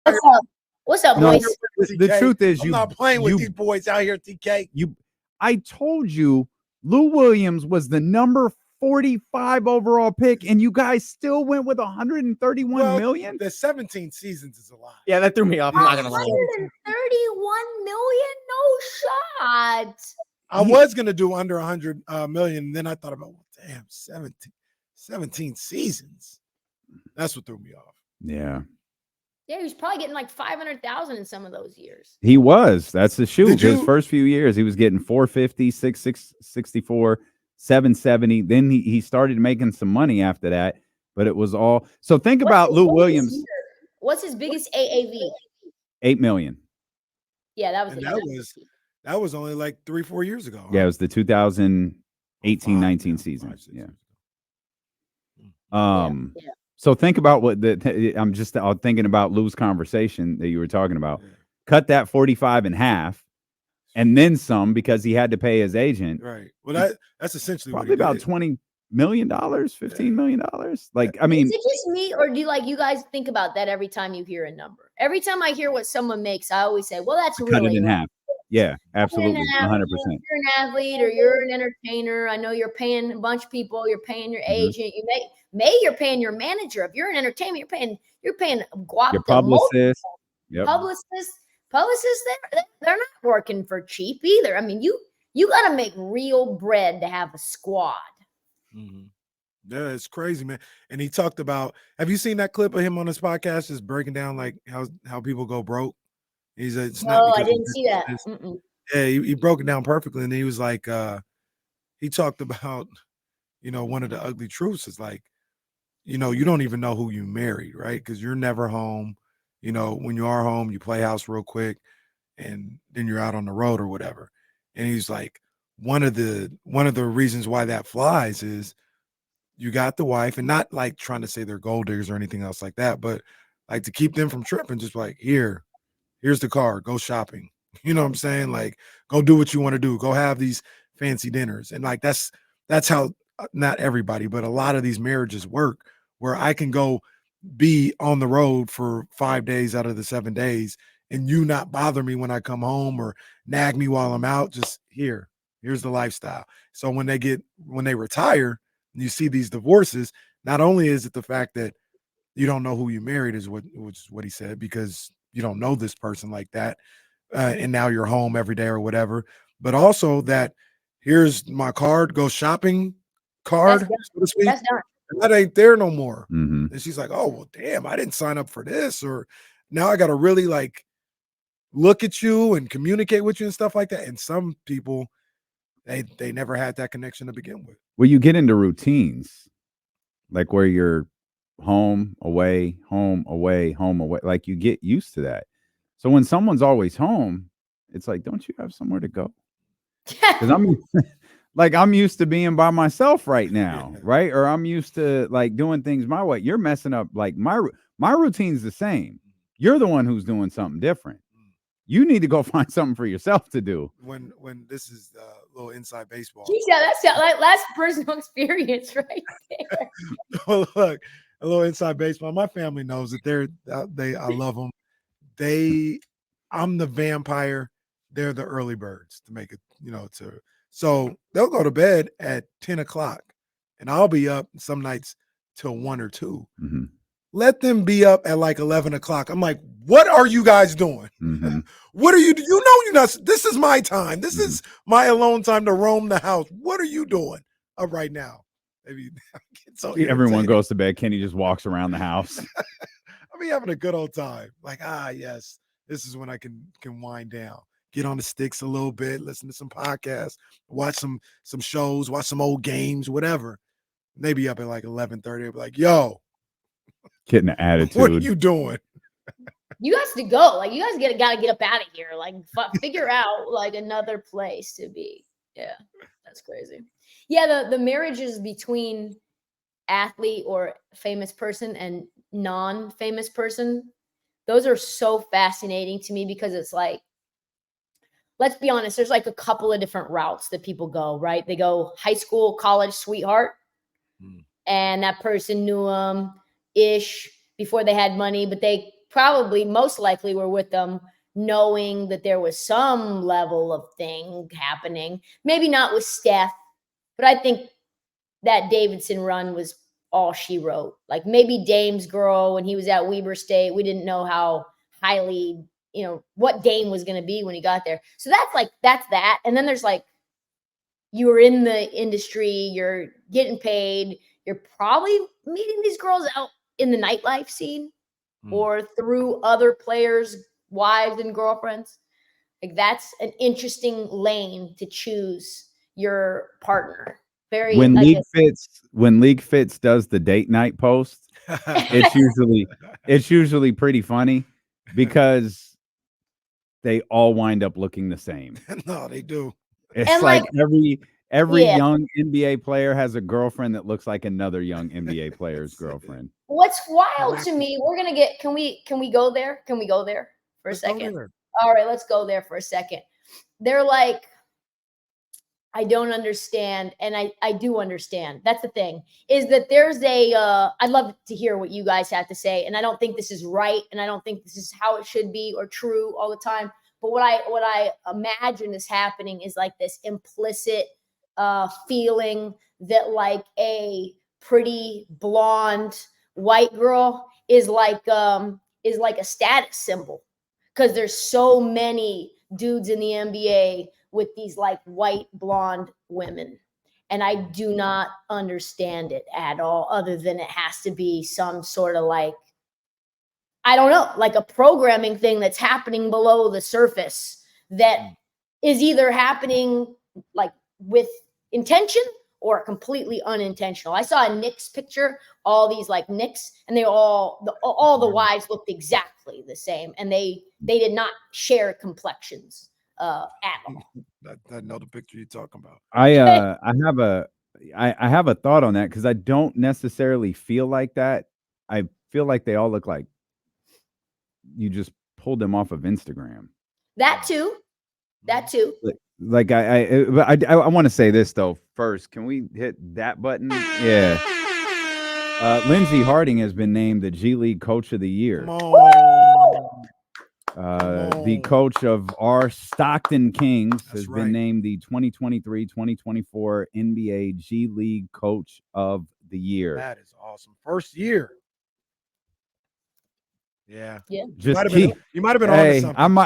What's up? What's up, No, boys? the truth is, I'm not playing with these boys out here, TK. I told you, Lou Williams was the number 45 overall pick, and you guys still went with 131 million. The 17 seasons is a lot. Yeah, that threw me off. I'm not gonna lie. 131 million? No shot. I was gonna do under 100 million, and then I thought about, well, damn, 17 seasons. That's what threw me off. Yeah. Yeah, he was probably getting like 500,000 in some of those years. He was. That's the shoot. His first few years, he was getting 450, 664, 770. Then he started making some money after that, but it was all. So think about Lou Williams. What's his biggest AAV? 8 million. Yeah, that was only like 3-4 years ago. Yeah, it was the 2018-19 season. Yeah. So think about what I'm thinking about Lou's conversation that you were talking about. Yeah. Cut that 45 in half, and then some because he had to pay his agent. Right. Well, that's essentially probably about $20 million, $15 million. Like, I mean, is it just me, or do you guys think about that every time you hear a number? Every time I hear what someone makes, I always say, "Well, that's cut really it in half." Yeah, absolutely, 100%. You're an athlete or you're an entertainer. I know you're paying a bunch of people. You're paying your agent. You you're paying your manager. If you're an entertainer, you're paying guap. Your publicist. Yep. Publicists, they're not working for cheap either. I mean, you got to make real bread to have a squad. Mm-hmm. Yeah, it's crazy, man. And he talked about. Have you seen that clip of him on his podcast, just breaking down like how people go broke? He's it's no, I didn't see that. Yeah, he broke it down perfectly, and he was like, he talked about, one of the ugly truths is like, you don't even know who you married, right? Because you're never home. When you are home, you play house real quick, and then you're out on the road or whatever. And he's like, one of the reasons why that flies is you got the wife, and not like trying to say they're gold diggers or anything else like that, but like to keep them from tripping, just like here's the car, go shopping. You know what I'm saying? Like, go do what you want to do. Go have these fancy dinners. And like, that's how, not everybody, but a lot of these marriages work, where I can go be on the road for 5 days out of the 7 days and you not bother me when I come home or nag me while I'm out. Just here's the lifestyle. So when they retire and you see these divorces, not only is it the fact that you don't know who you married, which is what he said, because you don't know this person like that. And now you're home every day or whatever, but also that here's my card, go shopping card. That's done. That ain't there no more. Mm-hmm. And she's like, oh, well, damn, I didn't sign up for this. Or now I got to really like look at you and communicate with you and stuff like that. And some people, they never had that connection to begin with. Well, you get into routines, like where you're home, away, home, away, home, away. Like you get used to that. So when someone's always home, it's like, don't you have somewhere to go? Because I'm used to being by myself right now, right? Or I'm used to like doing things my way. You're messing up. Like my routine's the same. You're the one who's doing something different. You need to go find something for yourself to do. When this is a little inside baseball. Yeah, that's personal experience right there. Well, look, a little inside baseball. My family knows that I love them. I'm the vampire. They're the early birds to make it, so they'll go to bed at 10 o'clock and I'll be up some nights till 1 or 2. Mm-hmm. Let them be up at like 11 o'clock. I'm like, what are you guys doing? Mm-hmm. What are you doing? You're not, this is my time. This is my alone time to roam the house. What are you doing up right now? Maybe everyone goes to bed. Kenny just walks around the house. I mean, having a good old time. Like, yes, this is when I can wind down, get on the sticks a little bit, listen to some podcasts, watch some shows, watch some old games, whatever. Maybe up at like 11:30. I'll be like, yo, getting an attitude. What are you doing? You guys to go. Like, you guys got to get up out of here. Like, figure out like another place to be. Yeah, that's crazy. Yeah, the marriages between athlete or famous person and non-famous person, those are so fascinating to me because it's like, let's be honest, there's like a couple of different routes that people go, right? They go high school, college sweetheart, and that person knew them ish before they had money, but they probably most likely were with them knowing that there was some level of thing happening. Maybe not with Steph, but I think that Davidson run was all she wrote. Like maybe Dame's girl when he was at Weber State, we didn't know how highly, what Dame was going to be when he got there. So that's that. And then there's like, you were in the industry, you're getting paid, you're probably meeting these girls out in the nightlife scene or through other players' wives and girlfriends. Like that's an interesting lane to choose your partner. Very when League Fits does the date night post, it's usually pretty funny because they all wind up looking the same. No, they do. It's like every young NBA player has a girlfriend that looks like another young NBA player's girlfriend. What's wild to me, we're gonna get. Can we go there? Can we go there for a second? All right, let's go there for a second. They're like, I don't understand, and I do understand. That's the thing, is that there's I'd love to hear what you guys have to say, and I don't think this is right, and I don't think this is how it should be or true all the time. But what I imagine is happening is like this implicit feeling that like a pretty blonde white girl is like a status symbol because there's so many dudes in the NBA with these like white blonde women. And I do not understand it at all, other than it has to be some sort of like, I don't know, like a programming thing that's happening below the surface that is either happening like with intention or completely unintentional. I saw a Knicks picture, all these like Knicks, and they all the wives looked exactly the same, and they did not share complexions at all. I know the picture you're talking about. I have a thought on that because I don't necessarily feel like that. I feel like they all look like you just pulled them off of Instagram. That too. Like I want to say this though first. Can we hit that button? Yeah. Lindsey Harding has been named the G League Coach of the Year. The coach of our Stockton Kings has been named the 2023-2024 NBA G League Coach of the Year. That is awesome. First year. Yeah. Just you might have been on to something.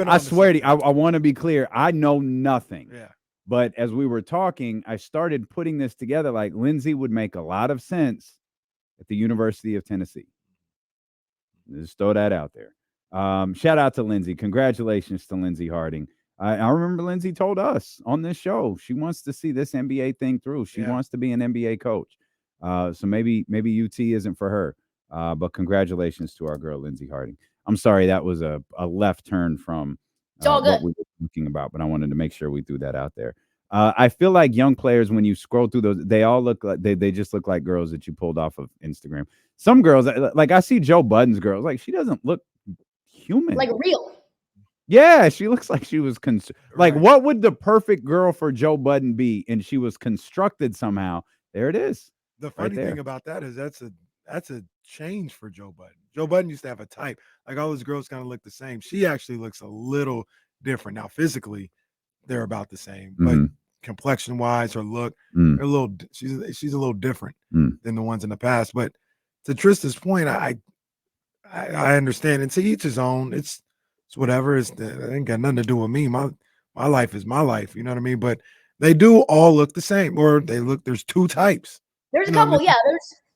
I swear to you, I want to be clear. I know nothing. Yeah. But as we were talking, I started putting this together. Like Lindsey would make a lot of sense at the University of Tennessee. Just throw that out there. Shout out to Lindsey. Congratulations to Lindsey Harding. I remember Lindsey told us on this show she wants to see this NBA thing through. She wants to be an NBA coach. So maybe UT isn't for her. But congratulations to our girl Lindsey Harding. I'm sorry that was a left turn from what we were thinking about, but I wanted to make sure we threw that out there. I feel like young players, when you scroll through those, they all look like they just look like girls that you pulled off of Instagram. Some girls, like I see Joe Budden's girls, like she doesn't look human, like real. Yeah, she looks like she was like, what would the perfect girl for Joe Budden be? And she was constructed somehow. There it is. The funny thing about that is that's a change for Joe Budden. Joe Budden used to have a type. Like all his girls kind of look the same. She actually looks a little different. Now, physically, they're about the same, but complexion wise, her look, they're a little. She's a little different than the ones in the past. But to Trista's point, I understand, and to each his own. It's whatever. It ain't got nothing to do with me. My life is my life. You know what I mean? But they do all look the same, or they look. There's two types. There's a couple. Yeah,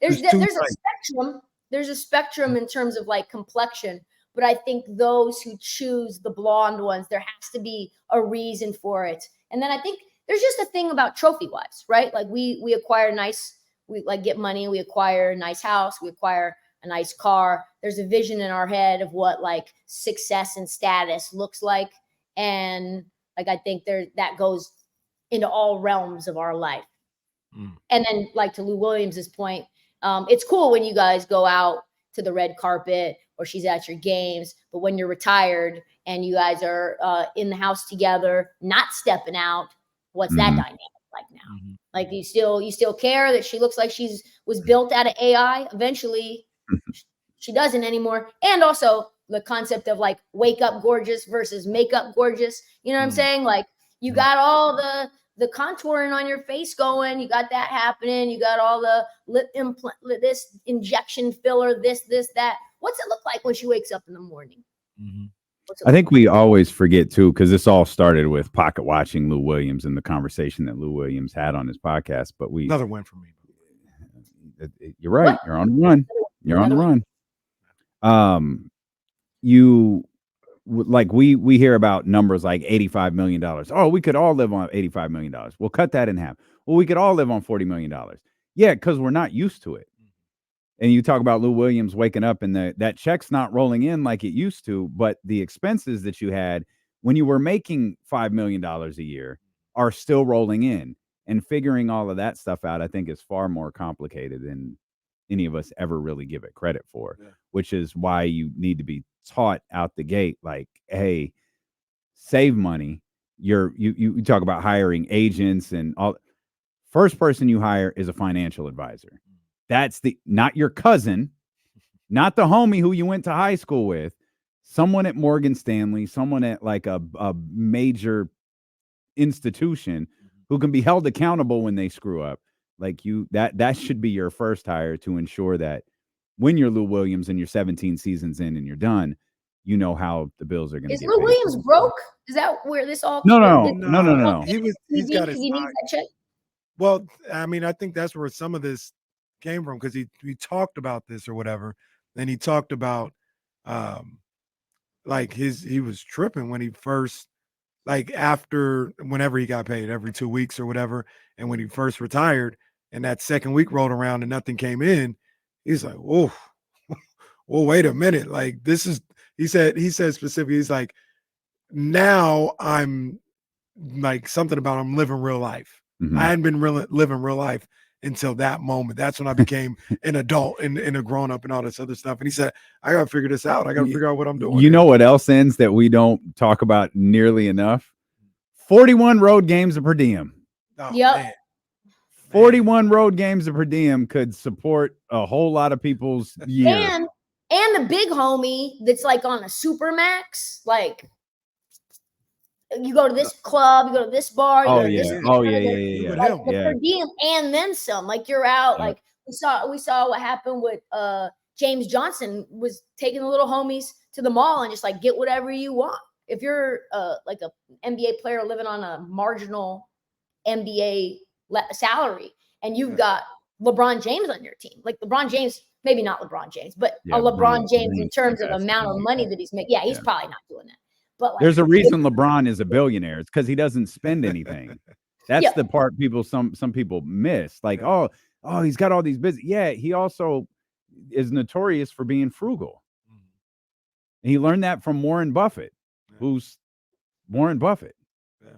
there's a spectrum. There's a spectrum in terms of like complexion. But I think those who choose the blonde ones, there has to be a reason for it. And then I think there's just a thing about trophy wives, right? Like we acquire we like get money, we acquire a nice house, we acquire a nice car. There's a vision in our head of what like success and status looks like. And like I think that goes into all realms of our life. And then like to Lou Williams's point, it's cool when you guys go out to the red carpet or she's at your games, but when you're retired and you guys are in the house together, not stepping out, what's that dynamic like now? Like you still care that she looks like was built out of AI? Eventually she doesn't anymore. And also the concept of like wake up gorgeous versus makeup gorgeous. You know what I'm saying? Like you got all the contouring on your face going. You got that happening. You got all the lip implant, this injection filler, this, that. What's it look like when she wakes up in the morning? I think we always forget too, because this all started with pocket watching Lou Williams and the conversation that Lou Williams had on his podcast. But Another win for me. You're right. What? You're on the run. You're on the run. You like we hear about numbers like $85 million. Oh, we could all live on $85 million. We'll cut that in half. Well, we could all live on $40 million. Yeah, because we're not used to it. And you talk about Lou Williams waking up and that check's not rolling in like it used to, but the expenses that you had when you were making $5 million a year are still rolling in. And figuring all of that stuff out, I think, is far more complicated than any of us ever really give it credit for, which is why you need to be taught out the gate, like, hey, save money. You talk about hiring agents and all. First person you hire is a financial advisor. That's not your cousin, not the homie who you went to high school with, someone at Morgan Stanley, someone at like a major institution who can be held accountable when they screw up. Like that should be your first hire to ensure that when you're Lou Williams and you're 17 seasons in and you're done, you know how the bills are going to get paid. Is Lou Williams broke? Is that where this all? No. He's got his. He needs that check. Well, I mean, I think that's where some of this came from, because we talked about this or whatever, and he talked about like he was tripping when he first, like after whenever he got paid every 2 weeks or whatever, and when he first retired and that second week rolled around and nothing came in, he's like, whoa, well, wait a minute, like this is, he said specifically, he's like, now I'm like something about I'm living real life. I hadn't been living real life until that moment. That's when I became an adult and a grown up and all this other stuff. And he said, I got to figure this out. I got to figure out what I'm doing. You know what else ends that we don't talk about nearly enough? 41 road games of per diem. Oh, Yep. man. 41 road games of per diem could support a whole lot of people's year. And the big homie that's like on a super max, like you go to this club, you go to this bar. Oh, you go yeah. to this Oh, yeah. Like the per diem and then some. Like you're out. Yeah. Like we saw what happened with James Johnson was taking the little homies to the mall and just like get whatever you want. If you're like a NBA player living on a marginal NBA salary and you've got LeBron James on your team, like LeBron James, maybe not LeBron James, but a LeBron James in terms of amount of money that he's making. Yeah, he's probably not doing that. But like, there's a reason LeBron is a billionaire. It's because he doesn't spend anything. That's the part some people miss. Like, oh, he's got all these business. Yeah, he also is notorious for being frugal. And he learned that from Warren Buffett, who's Warren Buffett. Yeah.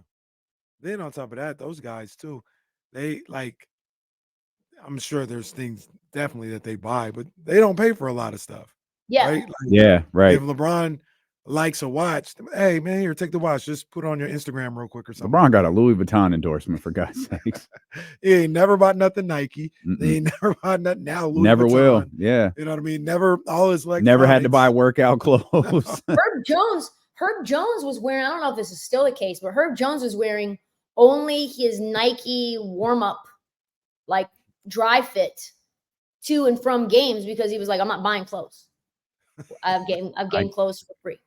Then on top of that, those guys too, they like, I'm sure there's things definitely that they buy, but they don't pay for a lot of stuff. Yeah. Right? Like, Yeah, right. If LeBron likes a watch, hey man, here, take the watch. Just put it on your Instagram real quick or something. LeBron got a Louis Vuitton endorsement, for God's sakes. He ain't never bought nothing Nike. They ain't never bought nothing now. Louis Never Vuitton. will. Yeah. You know what I mean? Never, all his like never had to buy workout clothes. Herb Jones was wearing, I don't know if this is still the case, but Herb Jones was wearing only his Nike warm-up, like dry fit to and from games because he was like, I'm not buying clothes. I've getting clothes for free.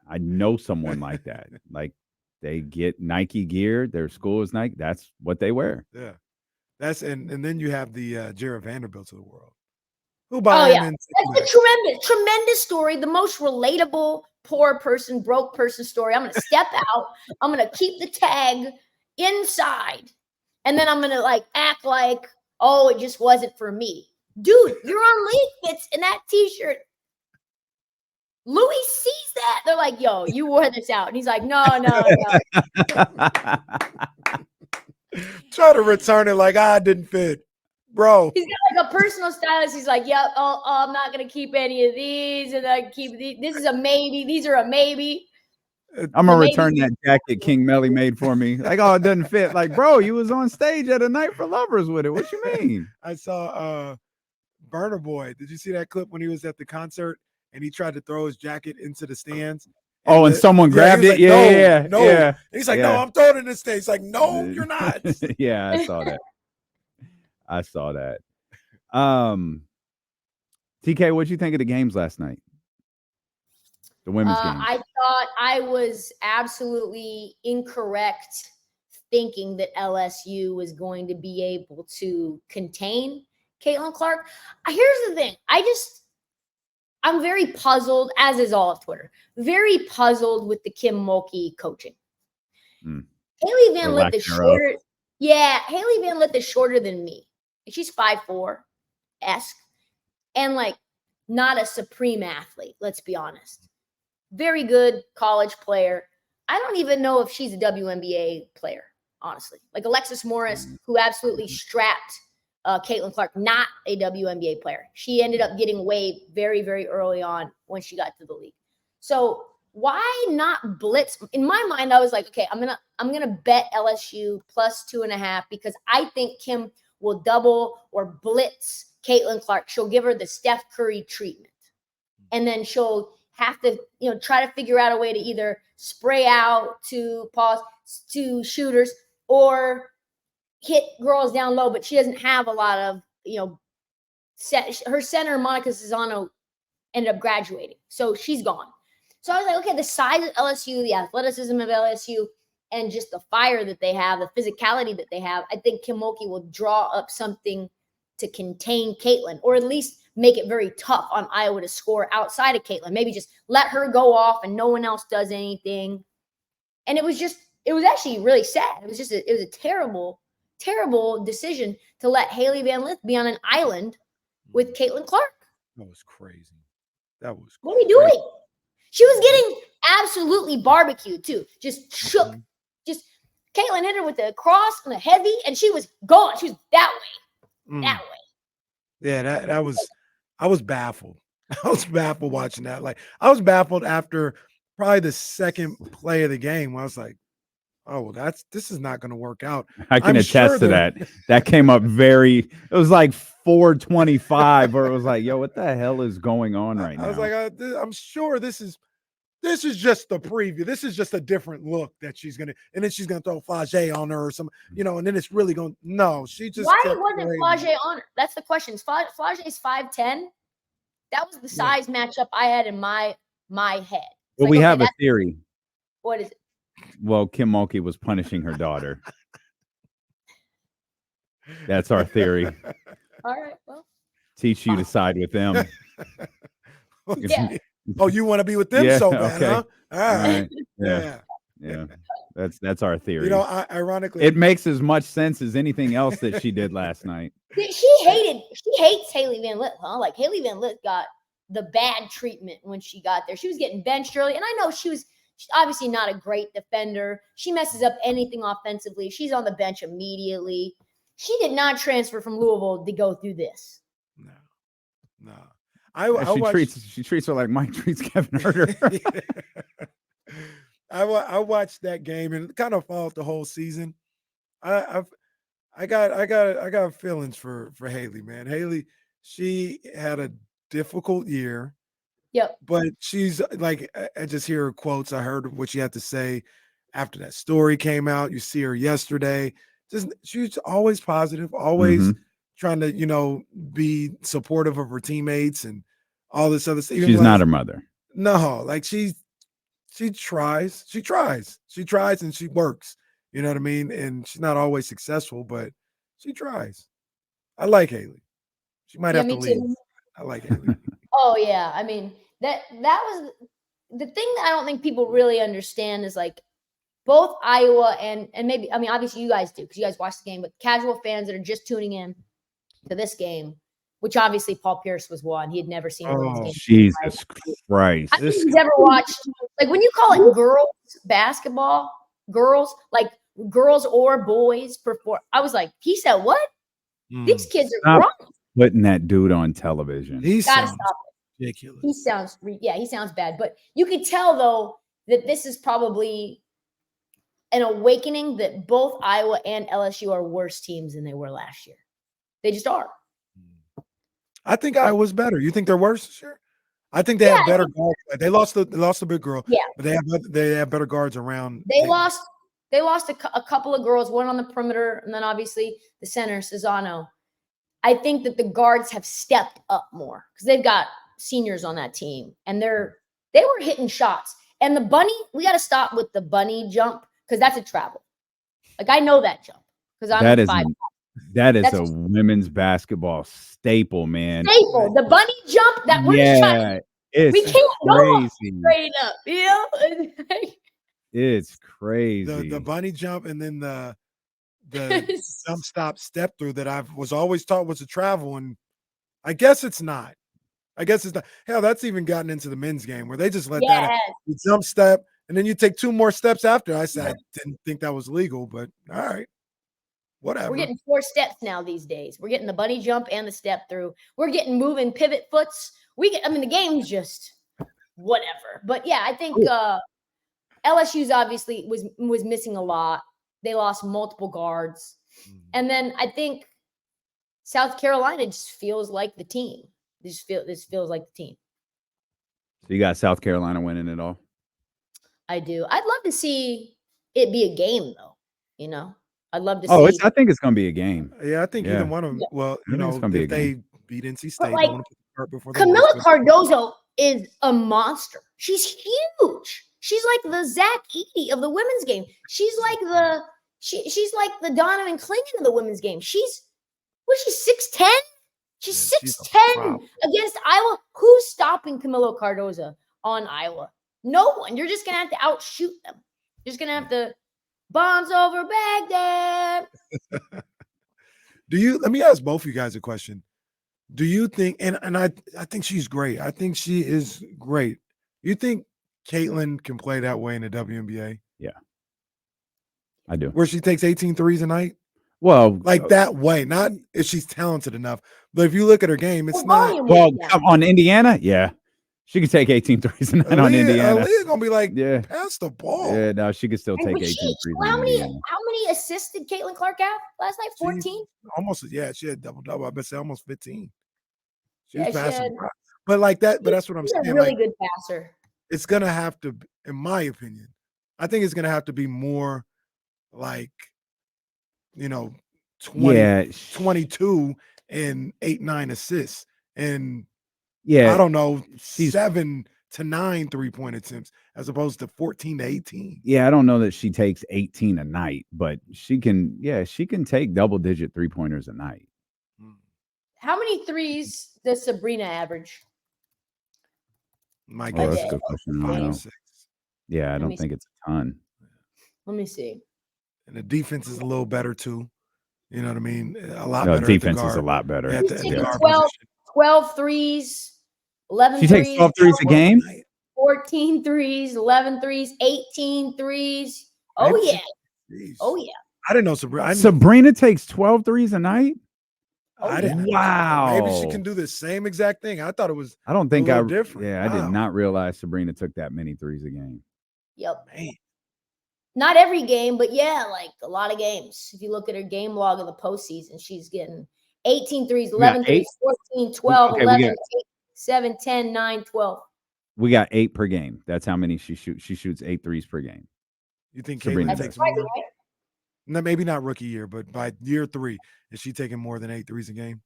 I know someone like that. Like they get Nike gear, their school is Nike. That's what they wear. Yeah. That's and then you have the Jared Vanderbilts of the world. Who buy that's a tremendous story. The most relatable poor person, broke person story. I'm gonna step out, I'm gonna keep the tag inside, and then I'm gonna like act like, oh, it just wasn't for me. Dude, you're on League Fits in that t-shirt. Louis sees that. They're like, yo, you wore this out. And he's like, no. Try to return it like, it didn't fit. Bro. He's got like a personal stylist. He's like, yep, I'm not going to keep any of these. And I keep these. This is a maybe. These are a maybe. I'm going to return that jacket King Melly made for me. Like, oh, it doesn't fit. Like, bro, you was on stage at a Night for Lovers with it. What you mean? I saw Burner Boy. Did you see that clip when he was at the concert and he tried to throw his jacket into the stands? And someone grabbed it. Like, no. And he's like, no, I'm throwing it in the stands. He's like, no, you're not. Yeah, I saw that. TK, what'd you think of the games last night? The women's games. I thought I was absolutely incorrect thinking that LSU was going to be able to contain Caitlin Clark. Here's the thing. I'm very puzzled, as is all of Twitter, very puzzled with the Kim Mulkey coaching. Haley Van Lith is shorter. Yeah, Haley Van Lith is shorter than me. She's 5'4"-esque and like not a supreme athlete, let's be honest. Very good college player. I don't even know if she's a WNBA player, honestly. Like Alexis Morris, who absolutely strapped Caitlin Clark, not a WNBA player. She ended up getting waived very, very early on when she got to the league. So why not blitz? In my mind, I was like, okay, I'm gonna bet LSU plus 2.5 because I think Kim will double or blitz Caitlin Clark. She'll give her the Steph Curry treatment, and then she'll have to, try to figure out a way to either spray out to shooters or hit girls down low, but she doesn't have a lot of, her center, Monica Cesano, ended up graduating. So she's gone. So I was like, okay, the size of LSU, the athleticism of LSU, and just the fire that they have, the physicality that they have, I think Kim Mulkey will draw up something to contain Caitlin, or at least make it very tough on Iowa to score outside of Caitlin. Maybe just let her go off and no one else does anything. And it was actually really sad. It was a terrible, terrible decision to let Haley Van Lith be on an island with Caitlin Clark. That was crazy. What are we doing? She was getting absolutely barbecued too. Just shook. Just Caitlin hit her with the cross and the heavy, and she was gone. She was that way. That way. Yeah, I was baffled. I was baffled watching that. Like, I was baffled after probably the second play of the game where I was like, oh, well, this is not going to work out. I can attest to that. That came up it was like 4:25 where it was like, yo, what the hell is going on right now? I was like, I'm sure this is just the preview. This is just a different look that she's going to, and then she's going to throw Flage on her or some, and then it's really going to, no, she just. Why wasn't Flage on her? That's the question. Flage is 5'10". That was the size matchup I had in my head. Well, we have a theory. What is it? Well, Kim Mulkey was punishing her daughter. That's our theory. All right. Well, teach you to side with them. Yeah. Oh, you want to be with them so bad, huh? All right. Yeah. That's our theory. Ironically, it makes as much sense as anything else that she did last night. She hates Haley Van Lith, huh? Like Haley Van Lith got the bad treatment when she got there. She was getting benched early, and I know she's obviously not a great defender. She messes up anything offensively. She's on the bench immediately. She did not transfer from Louisville to go through this. No. She treats her like Mike treats Kevin Huerter. I watched that game and kind of followed the whole season. I got feelings for Haley, man. Haley, she had a difficult year. Yep. But she's like, I just hear her quotes. I heard what she had to say after that story came out. You see her yesterday. She's always positive, always trying to, be supportive of her teammates and all this other stuff. She's not her mother. No, like she tries and she works. You know what I mean? And she's not always successful, but she tries. I like Haley. She might have to leave. I like Haley. Oh yeah. I mean, that was the thing that I don't think people really understand is like both Iowa and maybe, I mean, obviously you guys do because you guys watch the game, but casual fans that are just tuning in to this game, which obviously Paul Pierce was one. He had never seen a women's game. Jesus Christ. I think he's ever watched, like when you call it girls basketball, girls or boys perform. I was like, he said what? These kids are grown. Putting that dude on television. He gotta stop it. Ridiculous. He sounds bad. But you could tell though that this is probably an awakening that both Iowa and LSU are worse teams than they were last year. They just are. I think Iowa's better. You think they're worse this year? I think they have better guards. They lost the big girl. Yeah, but they have better guards around. They lost a couple of girls, one on the perimeter, and then obviously the center, Cesano. I think that the guards have stepped up more because they've got seniors on that team, and they were hitting shots. And the bunny, we got to stop with the bunny jump because that's a travel. Like I know that jump because I'm that is 5'5". That's a women's basketball staple, man. Staple, the bunny jump. That we're just trying. We can't go straight up. You know, it's crazy. The bunny jump and then the jump stop step through that I was always taught was a travel, and I guess it's not. Hell, that's even gotten into the men's game where they just let that you jump step and then you take 2 more steps after. I said I didn't think that was legal, but all right. Whatever. We're getting 4 steps now these days. We're getting the bunny jump and the step through. We're getting moving pivot foots. The game's just whatever. But yeah, I think LSU's obviously was missing a lot. They lost multiple guards. And then I think South Carolina just feels like the team. This feels like the team. So you got South Carolina winning it all? I do. I'd love to see it be a game though, you know. I'd love to see. I think it's going to be a game. Yeah, I think either one of them. Well, you know, if they beat NC State, like, Camila Cardozo is a monster. She's huge. She's like the Zach Edey of the women's game. She's like the Donovan Clingan of the women's game. She's 6'10"? She's 6'10" against Iowa. Who's stopping Camila Cardozo on Iowa? No one. You're just gonna have to outshoot them. You're just gonna have to bombs over Baghdad. Let me ask both of you guys a question. Do you think, and I think she's great. I think she is great. You think Caitlin can play that way in the WNBA? Yeah. I do. Where she takes 18 threes a night? Well, like that way, not if she's talented enough, but if you look at her game, it's not. Well, on Indiana, yeah. She could take 18 threes a night on Indiana. Aaliyah's going to be like, pass the ball. Yeah, no, she could still take 18 threes. How many assists did Caitlin Clark have last night? 14? Almost, she had double-double. I bet say almost 15. She was passing. But like that, but that's what I'm saying. She's a really good passer. It's going to have to, in my opinion, I think it's going to have to be more like, 22 and 8-9 assists. And I don't know, 7 to 9 3-point attempts as opposed to 14 to 18. Yeah, I don't know that she takes 18 a night, but she can take double-digit 3-pointers a night. How many threes does Sabrina average? My guess. That's a good question. I don't know. Yeah, I don't think it's a ton. Let me see. And the defense is a little better too. You know what I mean? A lot better. Defense is a lot better. At the 12 threes, 11 she threes. Takes 12 threes a game? 14 threes, 11 threes, 18 threes. Oh, yeah. Oh, yeah. I didn't know Sabrina. Sabrina takes 12 threes a night? I didn't. Wow. Maybe she can do the same exact thing. I thought it was. I don't think different. Yeah, I did not realize Sabrina took that many threes a game. Yep. Man. Not every game, but yeah, like a lot of games. If you look at her game log of the postseason, she's getting 18 threes, 11 threes, 14, 12, 11, 8, 7, 10, 9, 12. We got 8 per game. That's how many she shoots. She shoots 8 threes per game. You think Caitlin takes more? No, maybe not rookie year, but by year 3, is she taking more than 8 threes a game?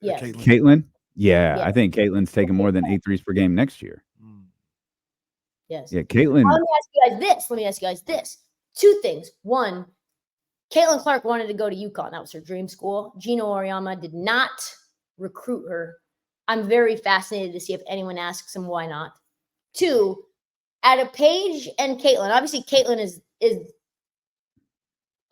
Yeah. Caitlin? Yeah, I think Caitlin's taking more than 8 threes per game next year. Yes. Yeah, Caitlin. Let me ask you guys this. 2 things. One, Caitlin Clark wanted to go to UConn. That was her dream school. Gino Auriemma did not recruit her. I'm very fascinated to see if anyone asks him why not. 2, out of Paige and Caitlin, obviously Caitlin is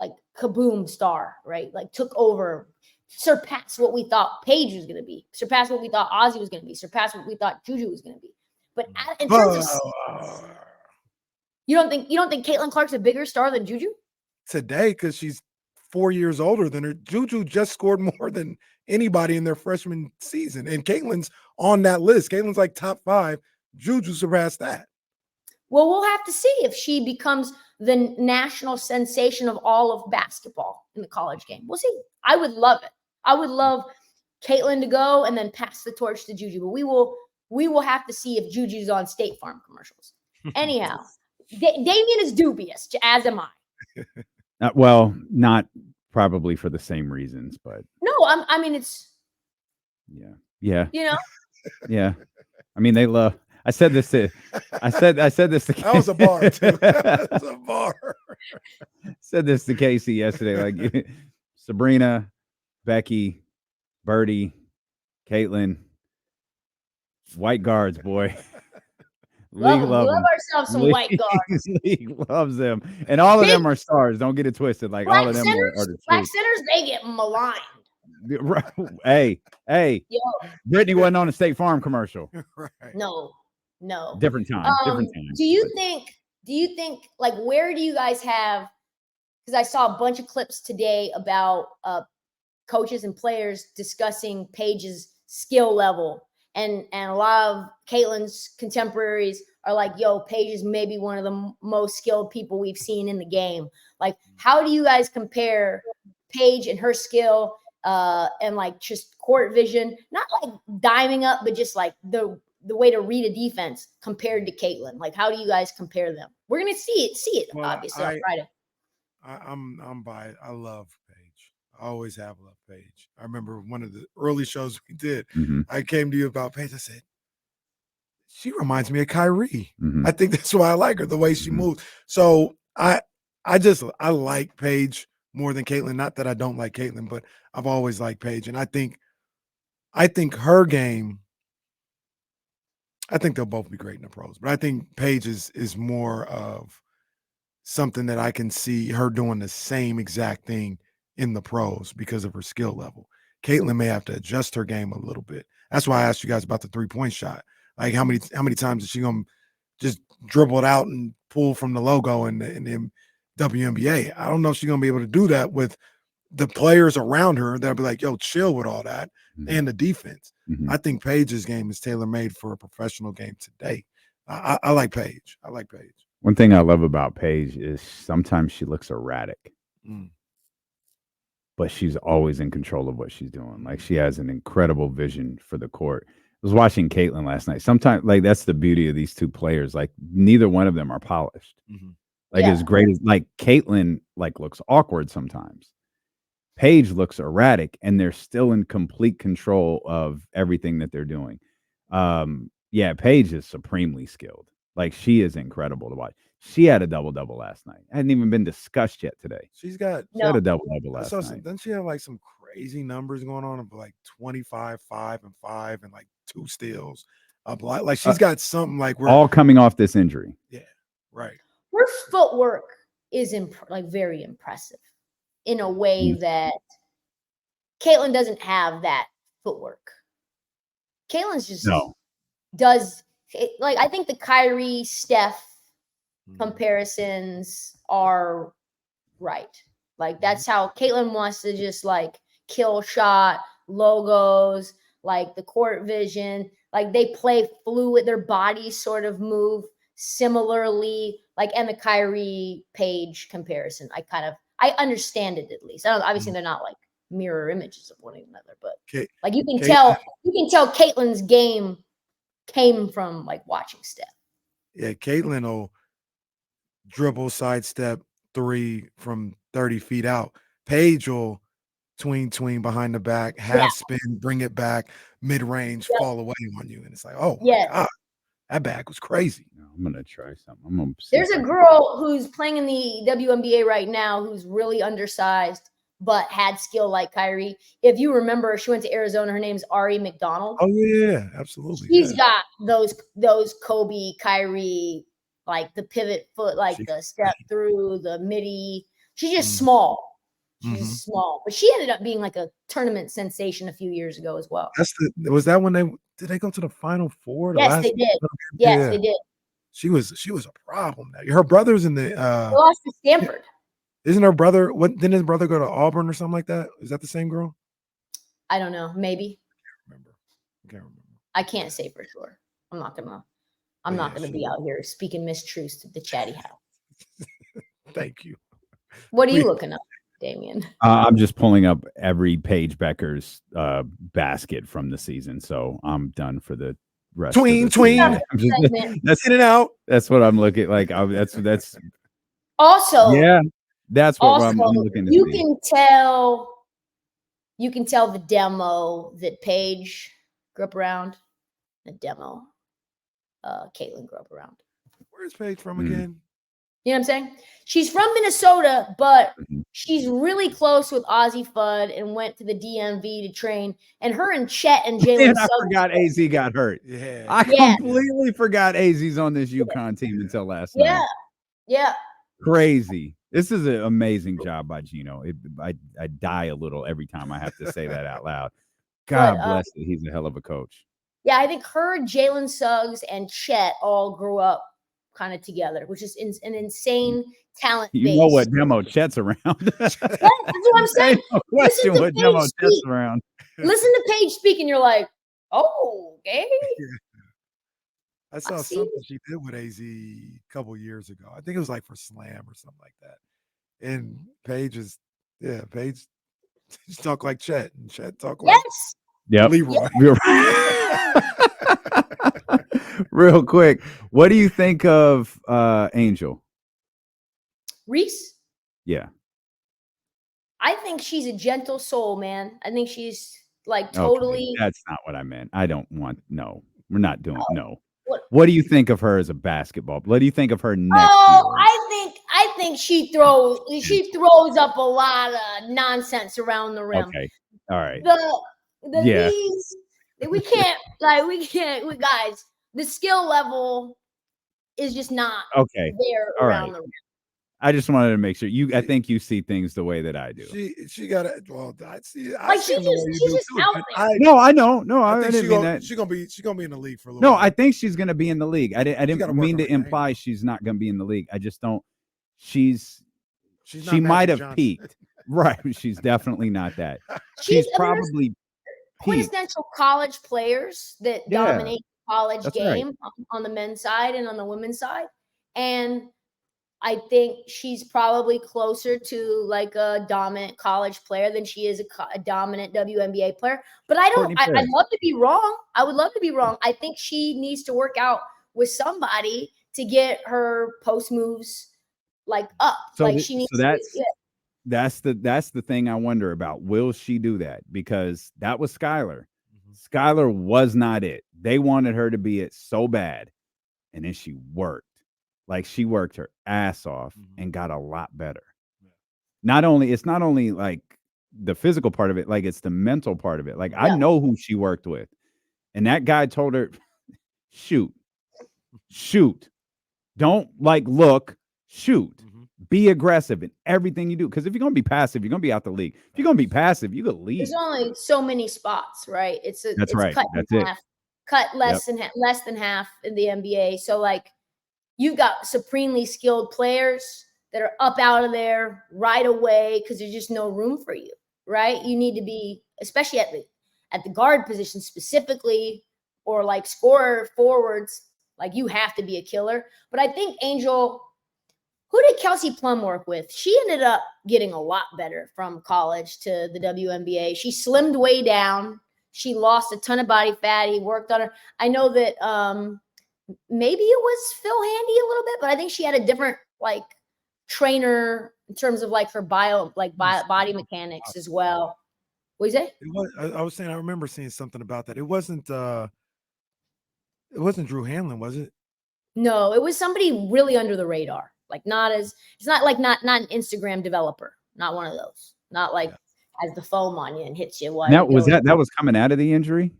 like kaboom star, right? Like took over, surpassed what we thought Paige was going to be, surpassed what we thought Ozzy was going to be, surpassed what we thought Juju was going to be. But in terms of you don't think Caitlin Clark's a bigger star than Juju today because she's 4 years older than her? Juju just scored more than anybody in their freshman season, and Caitlin's on that list. Caitlin's like top 5. Juju surpassed that. Well, we'll have to see if she becomes the national sensation of all of basketball in the college game. We'll see. I would love it. I would love Caitlin to go and then pass the torch to Juju. But we will have to see if Juju's on State Farm commercials. Anyhow, Damien is dubious, as am I. Well, not probably for the same reasons, but no, I mean it's yeah. Yeah. I mean, they love. I said this to. That was a bar too. That was a bar. Said this to Casey yesterday. Like Sabrina, Becky, Birdie, Caitlin, white guards, boy. Love League them. We love them. ourselves some white guards. League loves them, and all of them are stars. Don't get it twisted. Like all of them are the black truth. centers, they get maligned. Hey, Yo. Brittany wasn't on a State Farm commercial. Right. No. Different time. Do you think like where do you guys have? Because I saw a bunch of clips today about coaches and players discussing Paige's skill level, and a lot of Caitlin's contemporaries are like, "Yo, Paige is maybe one of the most skilled people we've seen in the game." Like, how do you guys compare Paige and her skill and like just court vision, not like diming up, but just like the way to read a defense compared to Caitlin? Like, how do you guys compare them? We're gonna see it Well, obviously on Friday. I'm biased. I love Paige. I always have loved Paige. I remember one of the early shows we did. Mhm. I came to you about Paige. I said, she reminds me of Kyrie. Mhm. I think that's why I like her, the way she Mhm. moves. So I like Paige more than Caitlin. Not that I don't like Caitlin, but I've always liked Paige. And I think her game, I think they'll both be great in the pros. But I think Paige is more of something that I can see her doing the same exact thing in the pros because of her skill level. Caitlin may have to adjust her game a little bit. That's why I asked you guys about the 3-point shot. Like how many times is she gonna just dribble it out and pull from the logo in the WNBA? I don't know if she's gonna be able to do that with the players around her. That'll be like, yo, chill with all that and the defense. Mhm. I think Paige's game is tailor made for a professional game today. I like Paige. I like Paige. One thing I love about Paige is sometimes she looks erratic, but she's always in control of what she's doing. Like she has an incredible vision for the court. I was watching Caitlin last night. Sometimes, like that's the beauty of these two players. Like neither one of them are polished. Like as great as like Caitlin like looks awkward sometimes. Paige looks erratic, and they're still in complete control of everything that they're doing. Yeah, Paige is supremely skilled. Like she is incredible to watch. She had a double-double last night. It hadn't even been discussed yet today. She had a double-double last night. Doesn't she have like some crazy numbers going on of like 25, 5, and 5, and like 2 steals? Like she's got something like we're all coming off this injury. Yeah, right. Her footwork is like very impressive in a way that Caitlin doesn't have that footwork. Caitlin's just does like I think the Kyrie Steph comparisons are right. Like that's how Caitlin wants to just like kill shot, logos, like the court vision, like they play fluid, their bodies sort of move similarly, like and the Kyrie Paige comparison. I understand it at least. Obviously they're not like mirror images of one another, but like you can tell Caitlin's game came from like watching Steph. Yeah, Caitlin will dribble, sidestep 3 from 30 feet out. Paige will tween behind the back, half spin, bring it back, mid range, fall away on you, and it's like, oh my god, that bag was crazy. I'm gonna try something. There's a girl who's playing in the WNBA right now who's really undersized but had skill like Kyrie. If you remember, she went to Arizona. Her name's Ari McDonald. Oh yeah, absolutely. She's got those Kobe, Kyrie, like the pivot foot, like the step through the midi. She's just small. She's small, but she ended up being like a tournament sensation a few years ago as well. Was that when did they go to the Final Four? Yes, they did. Yes, they did. She was a problem. Her brother's in the they lost to Stanford. Isn't her brother? Didn't his brother go to Auburn or something like that? Is that the same girl? I don't know. Maybe. I can't remember. I can't say for sure. I'm not gonna be out here speaking mistruths to the chatty house. Thank you. What are you looking up? Damien? I'm just pulling up every Paige Becker's basket from the season, so I'm done for the rest of the Tween, season. tween. That's In and out. that's what I'm looking like. That's Also, yeah. That's what I'm also, looking to you see. can tell the demo that Paige grew up around. The demo, Caitlin grew up around. Where's Paige from Mm. again? You know what I'm saying? She's from Minnesota, but Mhm. she's really close with Ozzie Fudd and went to the DMV to train. And her and Chet and Jalen And I Suggs. forgot AZ got hurt. Yeah. I Yeah. completely forgot AZ's on this UConn team until last Yeah, night. yeah. Crazy. This is an amazing job by Gino. I die a little every time I have to say that out loud. God But, bless it. He's a hell of a coach. Yeah, I think her, Jalen Suggs, and Chet all grew up kind of together, which is an insane talent You base. know what demo Chet's around. That's what I'm saying. No Listen question to what demo Paige Chet's speak. around. Listen to Paige speak, and you're like, oh, okay. I saw see. something she did with AZ a couple years ago. I think it was like for Slam or something like that. And Paige talk like Chet, and Chet talk like Yes. Leroy. Real quick, what do you think of Angel? Reese, Yeah. I think she's a gentle soul, man. I think she's like Okay, totally. that's not what I meant. I don't want no. We're not doing no. What do you think of her as a basketball? What do you think of her next Oh, year? I think she throws up a lot of nonsense around the rim. Okay. All right. The Yeah. these we can't guys, the skill level is just not Okay. there All around right. the rim. I just wanted to make sure I think you see things the way that I do. She got it. Well, I see. I Like see them the way you she's do just too. out But there. No, I know. No, I think didn't mean that. she's gonna be in the league for a little. No, while. I think she's gonna be in the league. I gotta didn't work mean on to her game. imply she's not gonna be in the league. I just don't. She not might Magic have Johnson. peaked. Right. She's definitely not that. She's probably peaked. quintessential college players that Yeah, dominate the college that's right. game on the men's side and on the women's side. And I think she's probably closer to like a dominant college player than she is a dominant WNBA player. But I'd love to be wrong. I would love to be wrong. I think she needs to work out with somebody to get her post moves like up. So like she needs that's the thing I wonder about. Will she do that? Because that was Skylar. Skylar was not it. They wanted her to be it so bad. And then she worked. Like she worked her ass off and got a lot better. Yeah. It's not only like the physical part of it, like it's the mental part of it. Like I know who she worked with. And that guy told her, shoot. Don't like look, shoot. Be aggressive in everything you do. Because if you're gonna be passive, you're gonna be out the league. If you're gonna be passive, you could leave. There's only so many spots, right? It's right. Cut That's in it. half, cut less than half in the NBA. So like you've got supremely skilled players that are up out of there right away because there's just no room for you, right? You need to be, especially at the guard position specifically, or like scorer forwards, like you have to be a killer. But I think Angel, who did Kelsey Plum work with? She ended up getting a lot better from college to the WNBA. She slimmed way down. She lost a ton of body fat. He worked on her. I know that maybe it was Phil Handy a little bit, but I think she had a different like trainer in terms of like her body mechanics as well. What you say? I was saying I remember seeing something about that. It wasn't Drew Hanlon, was it? No, it was somebody really under the radar. Like it's not an Instagram developer, not one of those. Not like has the foam on you and hits you. That was coming out of the injury?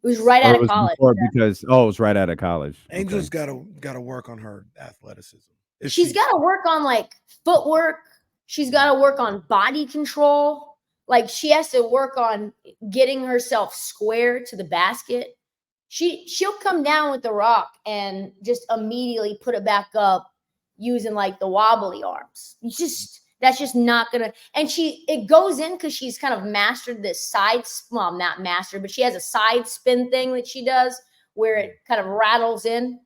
It was right out of college. Because it was right out of college. Angel's gotta work on her athleticism. She's got to work on like footwork. She's got to work on body control. Like she has to work on getting herself square to the basket. She'll come down with the rock and just immediately put it back up using like the wobbly arms. That's just not gonna. And it goes in because she's kind of mastered this not mastered, but she has a side spin thing that she does where it kind of rattles in.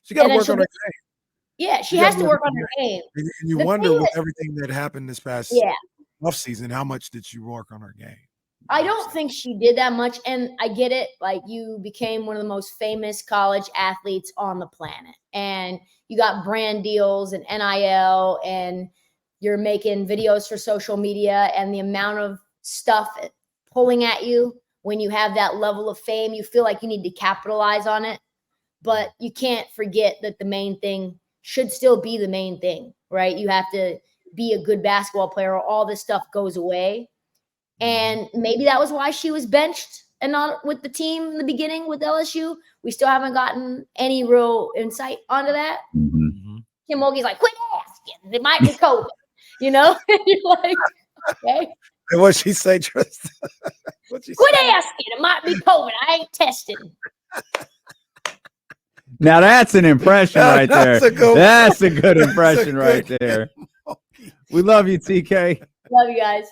She got to work on her game. Yeah, she You has gotta to let work on her game. And you The wonder thing with is, everything that happened this past yeah, off season, how much did she work on her game? I don't think she did that much. And I get it. Like, you became one of the most famous college athletes on the planet. And you got brand deals and NIL, and you're making videos for social media, and the amount of stuff pulling at you when you have that level of fame, you feel like you need to capitalize on it. But you can't forget that the main thing should still be the main thing, right? You have to be a good basketball player, or all this stuff goes away. And maybe that was why she was benched and not with the team in the beginning with LSU. We still haven't gotten any real insight onto that. Mhm. Kim Mulkey's like, quit asking. It might be COVID, you know? You're like, okay. And what she say, Trysta? What she Quit say? asking. It might be COVID. I ain't testing. Now that's an impression right there. That's a good one. That's a good That's a impression right good there. Kim Mulkey. We love you, TK. Love you guys.